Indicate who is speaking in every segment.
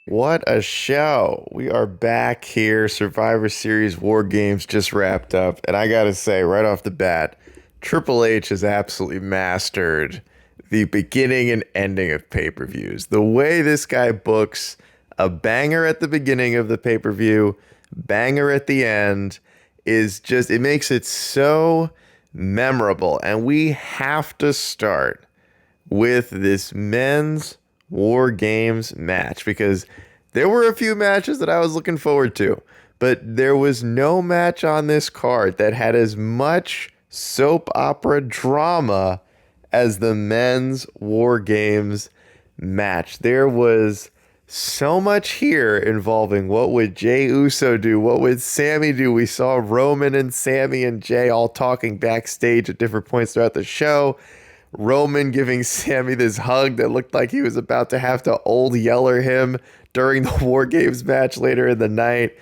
Speaker 1: What a show. We are back here. Survivor Series War Games just wrapped up. And I got to say, right off the bat, Triple H has absolutely mastered the beginning and ending of pay per views. The way this guy books a banger at the beginning of the pay per view, banger at the end, is just, it makes it so memorable. And we have to start with this men's War Games match because there were a few matches that I was looking forward to, but there was no match on this card that had as much soap opera drama as the men's War Games match. There was so much here involving what would Jey Uso do? What would Sammy do? We saw Roman and Sammy and Jey all talking backstage at different points throughout the show. Roman giving Sammy this hug that looked like he was about to have to old yeller him during the War Games match later in the night.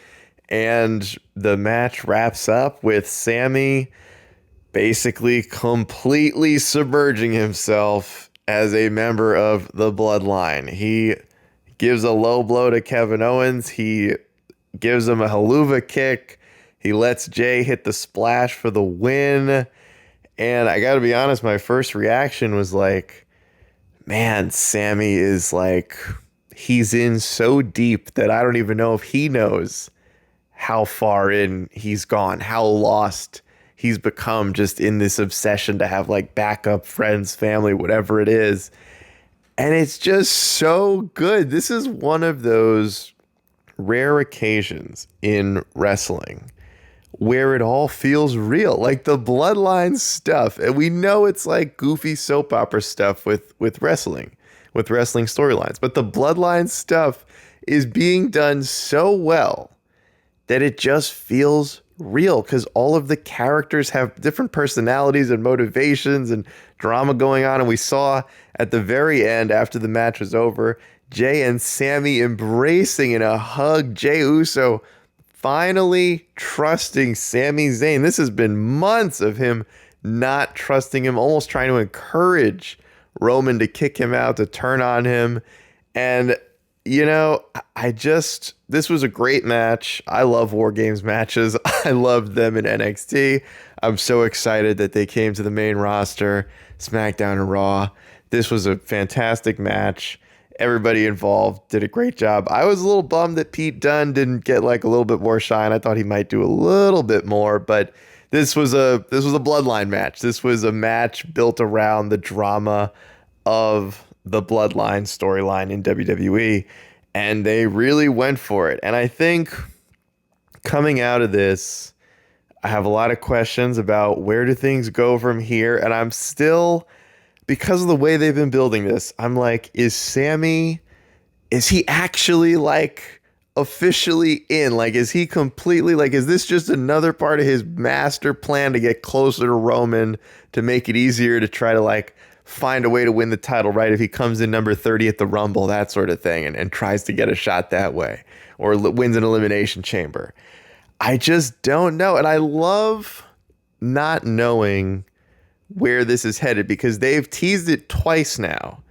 Speaker 1: And the match wraps up with Sammy basically completely submerging himself as a member of the Bloodline. He gives a low blow to Kevin Owens. He gives him a haluva kick. He lets Jey hit the splash for the win. And I got to be honest, my first reaction was like, man, Sammy is like, he's in so deep that I don't even know if he knows how far in he's gone, how lost he's become just in this obsession to have like backup friends, family, whatever it is. And it's just so good. This is one of those rare occasions in wrestling where it all feels real, like the bloodline stuff. And we know it's like goofy soap opera stuff with wrestling storylines, but the bloodline stuff is being done so well that it just feels real because all of the characters have different personalities and motivations and drama going on. And we saw at the very end, after the match was over, Jey and Sammy embracing in a hug. Jey Uso finally trusting Sami Zayn. This has been months of him not trusting him, almost trying to encourage Roman to kick him out, to turn on him. And, you know, this was a great match. I love War Games matches. I loved them in NXT. I'm so excited that they came to the main roster, SmackDown and Raw. This was a fantastic match. Everybody involved did a great job. I was a little bummed that Pete Dunne didn't get like a little bit more shine. I thought he might do a little bit more, but this was a bloodline match. This was a match built around the drama of the bloodline storyline in WWE, and they really went for it. And I think coming out of this, I have a lot of questions about where do things go from here, and I'm still, because of the way they've been building this, I'm like, is he actually like officially in? Like, is he completely like, is this just another part of his master plan to get closer to Roman, to make it easier to try to like find a way to win the title, right? If he comes in number 30 at the Rumble, that sort of thing, and tries to get a shot that way, or wins an elimination chamber. I just don't know. And I love not knowing where this is headed because they've teased it twice now.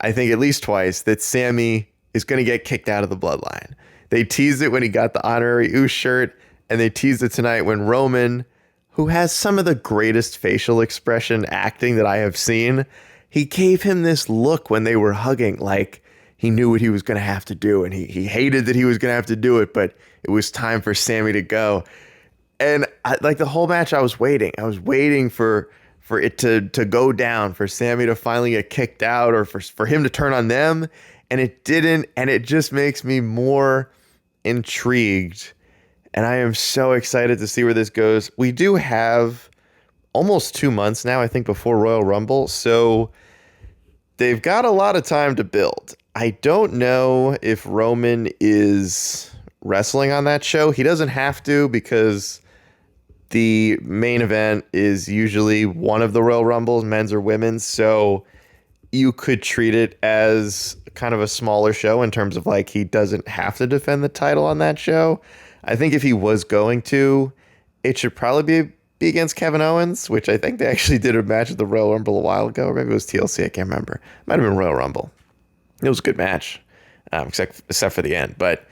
Speaker 1: I think at least twice that Sammy is going to get kicked out of the bloodline. They teased it when he got the honorary Uce shirt, and they teased it tonight when Roman, who has some of the greatest facial expression acting that I have seen, he gave him this look when they were hugging, like he knew what he was going to have to do, and he hated that he was going to have to do it, but it was time for Sammy to go. And like the whole match, I was waiting. I was waiting for it to go down, for Sammy to finally get kicked out, or for him to turn on them, and it didn't, and it just makes me more intrigued, and I am so excited to see where this goes. We do have almost 2 months now, I think, before Royal Rumble, so they've got a lot of time to build. I don't know if Roman is wrestling on that show. He doesn't have to because the main event is usually one of the Royal Rumbles, men's or women's. So you could treat it as kind of a smaller show in terms of like he doesn't have to defend the title on that show. I think if he was going to, it should probably be against Kevin Owens, which I think they actually did a match at the Royal Rumble a while ago, or maybe it was TLC. I can't remember. Might have been Royal Rumble. It was a good match. except for the end. But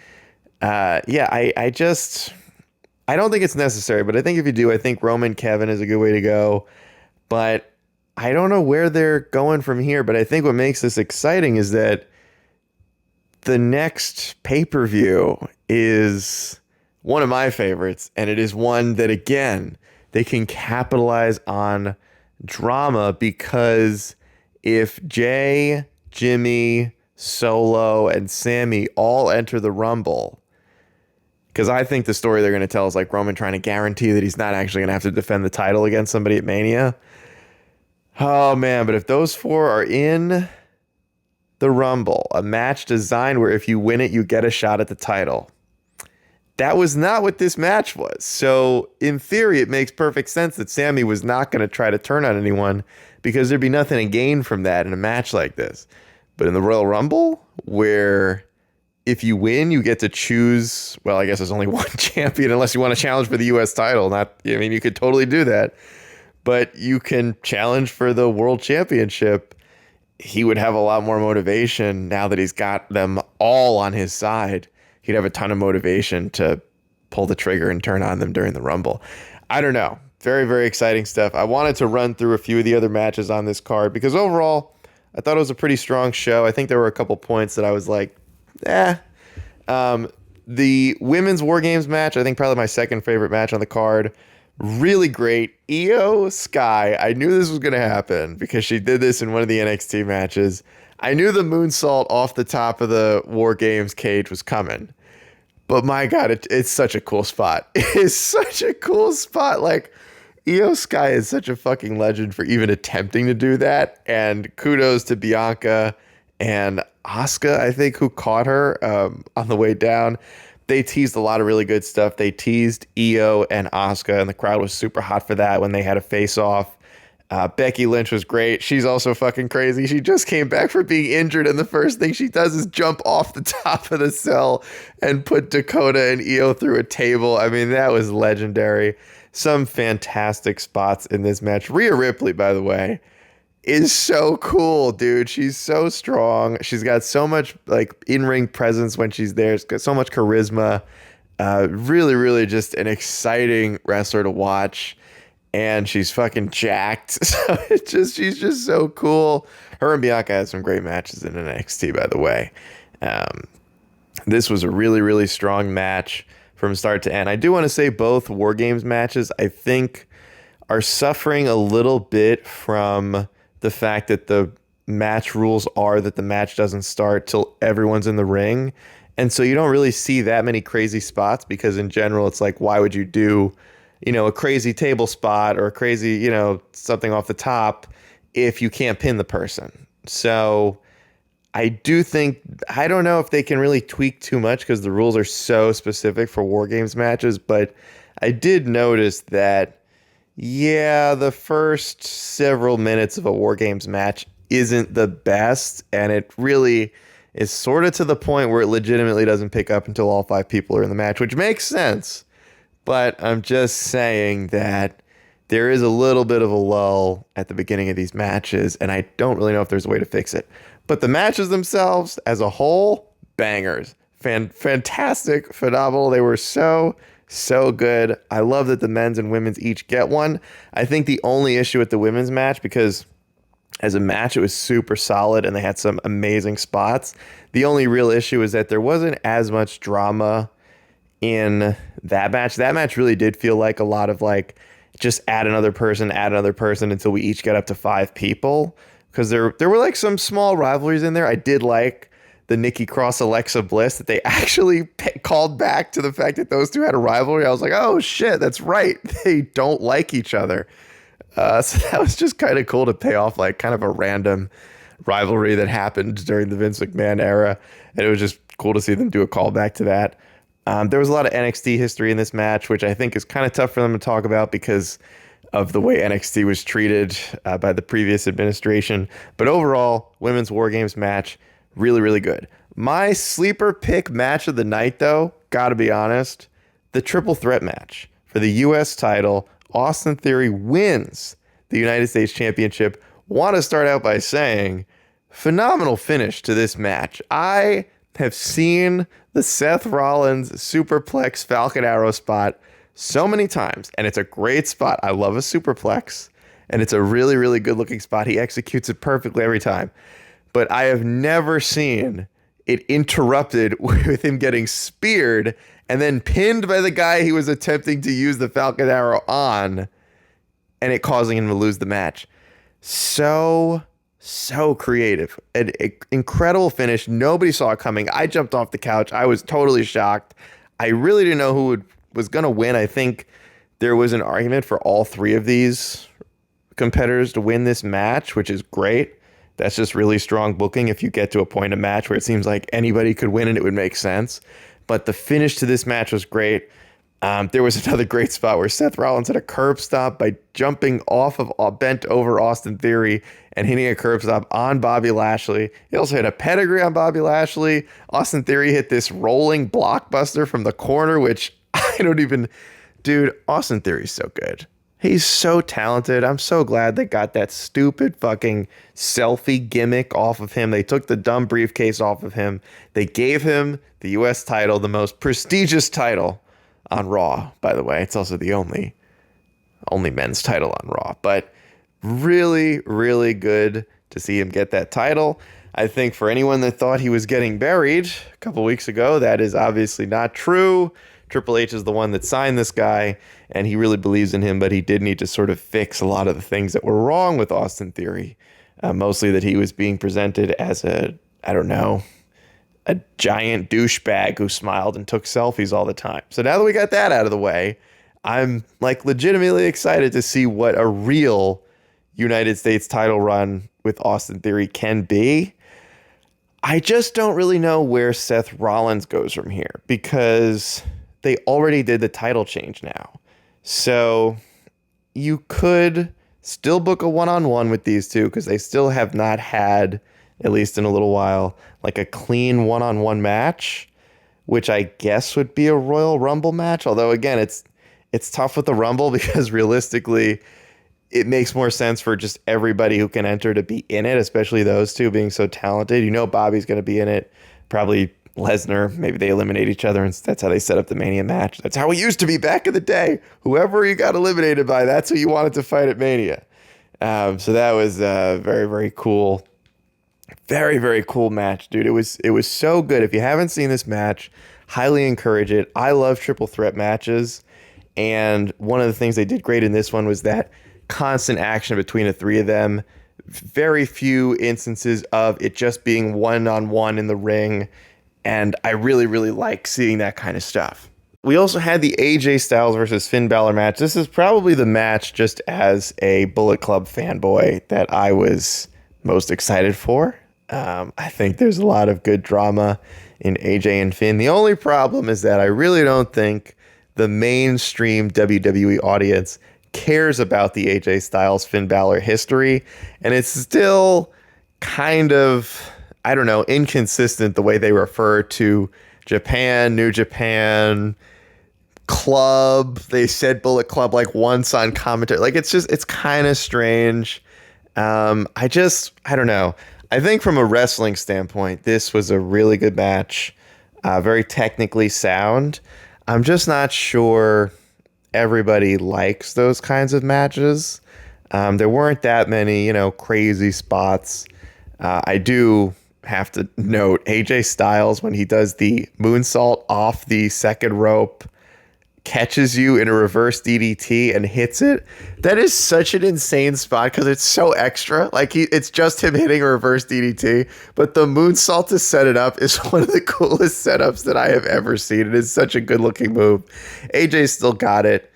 Speaker 1: yeah, I don't think it's necessary, but I think if you do, I think Roman Kevin is a good way to go. But I don't know where they're going from here. But I think what makes this exciting is that the next pay-per-view is one of my favorites, and it is one that, again, they can capitalize on drama, because if Jay, Jimmy, Solo, and Sammy all enter the Rumble, because I think the story they're going to tell is like Roman trying to guarantee that he's not actually going to have to defend the title against somebody at Mania. Oh, man, but if those four are in the Rumble, a match designed where if you win it, you get a shot at the title. That was not what this match was. So in theory, it makes perfect sense that Sammy was not going to try to turn on anyone, because there'd be nothing to gain from that in a match like this. But in the Royal Rumble, where if you win, you get to choose, well, I guess there's only one champion unless you want to challenge for the US title. You could totally do that. But you can challenge for the world championship. He would have a lot more motivation now that he's got them all on his side. He'd have a ton of motivation to pull the trigger and turn on them during the Rumble. I don't know. Very, very exciting stuff. I wanted to run through a few of the other matches on this card because overall, I thought it was a pretty strong show. I think there were a couple points that I was like, the women's War Games match, I think probably my second favorite match on the card. Really great. Io Sky, I knew this was going to happen because she did this in one of the NXT matches. I knew the moonsault off the top of the War Games cage was coming. But my God, it's such a cool spot. It is such a cool spot. Like, Io Sky is such a fucking legend for even attempting to do that. And kudos to Bianca and Asuka, I think, who caught her on the way down. They teased a lot of really good stuff. They teased Io and Asuka, and the crowd was super hot for that when they had a face-off. Becky Lynch was great. She's also fucking crazy. She just came back from being injured, and the first thing she does is jump off the top of the cell and put Dakota and Io through a table. I mean, that was legendary. Some fantastic spots in this match. Rhea Ripley, by the way, is so cool, dude. She's so strong. She's got so much like in-ring presence when she's there. She's got so much charisma. Really, really just an exciting wrestler to watch. And she's fucking jacked. So she's just so cool. Her and Bianca had some great matches in NXT, by the way. This was a really, really strong match from start to end. I do want to say both War Games matches, I think, are suffering a little bit from the fact that the match rules are that the match doesn't start till everyone's in the ring. And so you don't really see that many crazy spots because in general, it's like, why would you do, a crazy table spot or a crazy, something off the top if you can't pin the person? So I don't know if they can really tweak too much because the rules are so specific for War Games matches, but I did notice that, yeah, the first several minutes of a War Games match isn't the best, and it really is sort of to the point where it legitimately doesn't pick up until all 5 people are in the match, which makes sense. But I'm just saying that there is a little bit of a lull at the beginning of these matches, and I don't really know if there's a way to fix it. But the matches themselves, as a whole, bangers. Fantastic, phenomenal. They were so good. I love that the men's and women's each get one. I think the only issue with the women's match, because as a match, it was super solid and they had some amazing spots. The only real issue is that there wasn't as much drama in that match. That match really did feel like a lot of like, just add another person until we each get up to 5 people. Because there were like some small rivalries in there. I did like the Nikki Cross Alexa Bliss that they actually called back to the fact that those two had a rivalry. I was like, oh shit, that's right. They don't like each other. So that was just kind of cool to pay off like kind of a random rivalry that happened during the Vince McMahon era. And it was just cool to see them do a callback to that. There was a lot of NXT history in this match, which I think is kind of tough for them to talk about because of the way NXT was treated by the previous administration. But overall, women's War Games match, really, really good. My sleeper pick match of the night, though, gotta be honest, the triple threat match for the U.S. title. Austin Theory wins the United States Championship. Want to start out by saying, phenomenal finish to this match. I have seen the Seth Rollins superplex Falcon Arrow spot so many times, and it's a great spot. I love a superplex, and it's a really, really good looking spot. He executes it perfectly every time. But I have never seen it interrupted with him getting speared and then pinned by the guy he was attempting to use the Falcon Arrow on, and it causing him to lose the match. So creative. An incredible finish. Nobody saw it coming. I jumped off the couch. I was totally shocked. I really didn't know who was going to win. I think there was an argument for all three of these competitors to win this match, which is great. That's just really strong booking if you get to a point of match where it seems like anybody could win and it would make sense. But the finish to this match was great. There was another great spot where Seth Rollins had a curb stop by jumping off of bent over Austin Theory and hitting a curb stop on Bobby Lashley. He also hit a pedigree on Bobby Lashley. Austin Theory hit this rolling blockbuster from the corner, which I don't even... Dude, Austin Theory's so good. He's so talented. I'm so glad they got that stupid fucking selfie gimmick off of him. They took the dumb briefcase off of him. They gave him the U.S. title, the most prestigious title on Raw, by the way. It's also the only men's title on Raw. But really, really good to see him get that title. I think for anyone that thought he was getting buried a couple weeks ago, that is obviously not true. Triple H is the one that signed this guy, and he really believes in him, but he did need to sort of fix a lot of the things that were wrong with Austin Theory. Mostly that he was being presented as a giant douchebag who smiled and took selfies all the time. So now that we got that out of the way, I'm like legitimately excited to see what a real United States title run with Austin Theory can be. I just don't really know where Seth Rollins goes from here because they already did the title change now. So you could still book a one-on-one with these two because they still have not had, at least in a little while, like a clean one-on-one match, which I guess would be a Royal Rumble match. Although, again, it's tough with the Rumble because realistically, it makes more sense for just everybody who can enter to be in it, especially those two being so talented. You know Bobby's going to be in it, probably Lesnar. Maybe they eliminate each other, and that's how they set up the Mania match. That's how it used to be back in the day. Whoever you got eliminated by, that's who you wanted to fight at Mania. So that was very, very cool. Very, very cool match, dude. It was so good. If you haven't seen this match, highly encourage it. I love triple threat matches, and one of the things they did great in this one was that constant action between the three of them. Very few instances of it just being one-on-one in the ring, and I really, really like seeing that kind of stuff. We also had the AJ Styles versus Finn Balor match. This is probably the match, just as a Bullet Club fanboy, that I was most excited for. I think there's a lot of good drama in AJ and Finn. The only problem is that I really don't think the mainstream WWE audience cares about the AJ Styles Finn Balor history, and it's still kind of, I don't know, inconsistent the way they refer to Japan, New Japan, Club. They said Bullet Club like once on commentary. Like it's kind of strange. I don't know. I think from a wrestling standpoint, this was a really good match, very technically sound. I'm just not sure everybody likes those kinds of matches. There weren't that many, crazy spots. I do have to note AJ Styles, when he does the moonsault off the second rope, catches you in a reverse DDT and hits it. That is such an insane spot because it's so extra. Like it's just him hitting a reverse DDT, but the moonsault to set it up is one of the coolest setups that I have ever seen. It is such a good looking move. AJ still got it.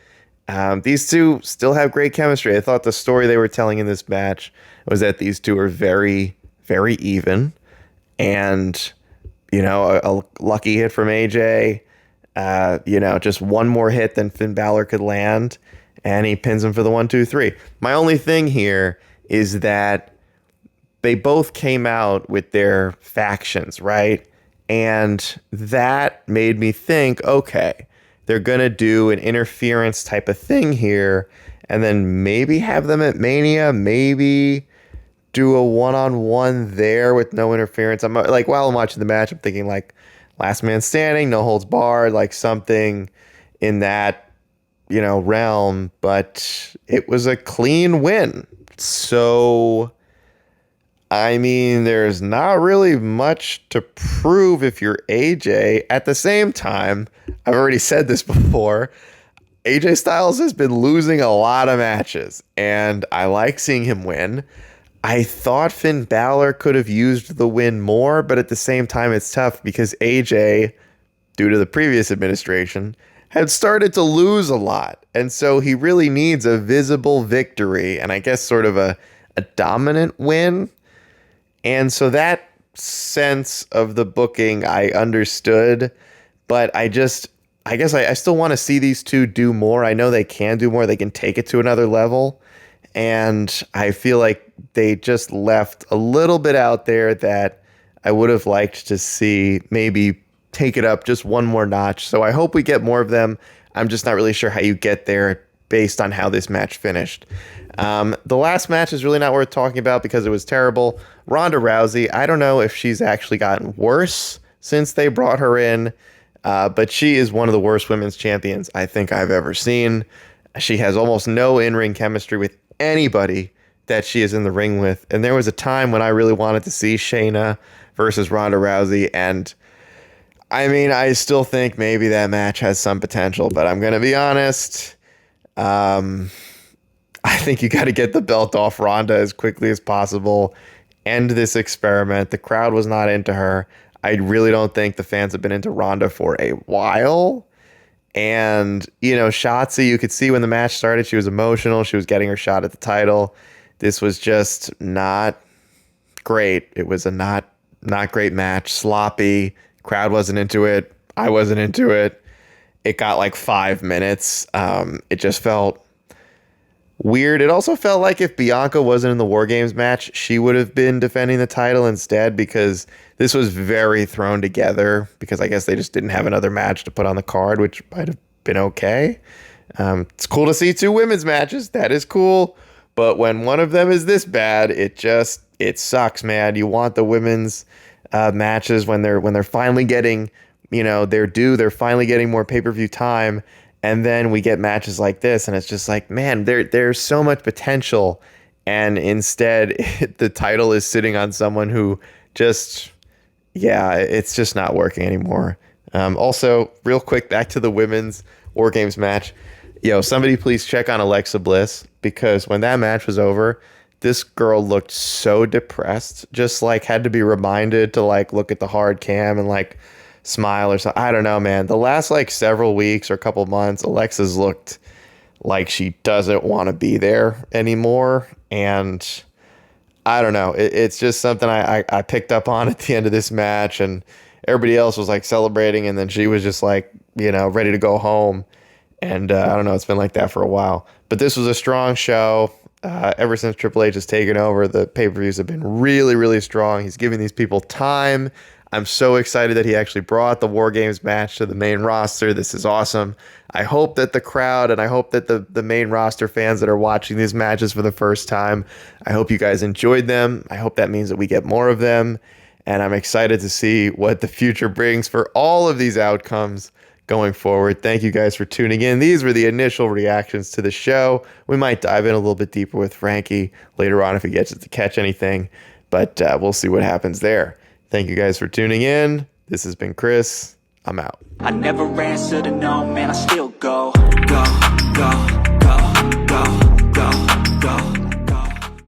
Speaker 1: These two still have great chemistry. I thought the story they were telling in this match was that these two are very, very even. And, a lucky hit from AJ, just one more hit than Finn Balor could land, and he pins him for the 1-2-3. My only thing here is that they both came out with their factions, right? And that made me think, okay, they're going to do an interference type of thing here, and then maybe have them at Mania, maybe do a one-on-one there with no interference. I'm like, while I'm watching the match, I'm thinking like last man standing, no holds barred, like something in that, realm, but it was a clean win. So, I mean, there's not really much to prove if you're AJ. At the same time, I've already said this before, AJ Styles has been losing a lot of matches, and I like seeing him win. I thought Finn Balor could have used the win more, but at the same time, it's tough because AJ, due to the previous administration, had started to lose a lot. And so he really needs a visible victory, and I guess sort of a dominant win. And so that sense of the booking I understood, but I guess I still want to see these two do more. I know they can do more. They can take it to another level. And I feel like they just left a little bit out there that I would have liked to see maybe take it up just one more notch. So I hope we get more of them. I'm just not really sure how you get there based on how this match finished. The last match is really not worth talking about because it was terrible. Ronda Rousey, I don't know if she's actually gotten worse since they brought her in, but she is one of the worst women's champions I think I've ever seen. She has almost no in-ring chemistry with anybody that she is in the ring with. And there was a time when I really wanted to see Shayna versus Ronda Rousey, and I mean, I still think maybe that match has some potential, but I'm going to be honest. I think you got to get the belt off Ronda as quickly as possible. End this experiment. The crowd was not into her. I really don't think the fans have been into Ronda for a while. And, Shotzi, you could see when the match started, she was emotional. She was getting her shot at the title. This was just not great. It was a not great match. Sloppy. Crowd wasn't into it. I wasn't into it. It got like 5 minutes. It just felt weird. It also felt like if Bianca wasn't in the War Games match, she would have been defending the title instead, because this was very thrown together because I guess they just didn't have another match to put on the card, which might have been okay. It's cool to see 2 women's matches. That is cool. But when one of them is this bad, it sucks, man. You want the women's matches when they're finally getting, their due. They're finally getting more pay-per-view time. And then we get matches like this, and it's just like, man, there's so much potential. And instead, the title is sitting on someone who just, it's just not working anymore. Also, real quick, back to the women's War Games match. Somebody please check on Alexa Bliss, because when that match was over, this girl looked so depressed, just like had to be reminded to like look at the hard cam and like smile or something. I don't know, man. The last like several weeks or couple months, Alexa's looked like she doesn't want to be there anymore. And I don't know. It's just something I picked up on at the end of this match, and everybody else was like celebrating, and then she was just like, ready to go home. And I don't know. It's been like that for a while. But this was a strong show. Ever since Triple H has taken over, the pay-per-views have been really, really strong. He's giving these people time. I'm so excited that he actually brought the War Games match to the main roster. This is awesome. I hope that the crowd, and I hope that the main roster fans that are watching these matches for the first time, I hope you guys enjoyed them. I hope that means that we get more of them. And I'm excited to see what the future brings for all of these outcomes going forward. Thank you guys for tuning in. These were the initial reactions to the show. We might dive in a little bit deeper with Frankie later on if he gets to catch anything, but we'll see what happens there. Thank you guys for tuning in. This has been Chris. I'm out.
Speaker 2: I never answer to no, man, I still go.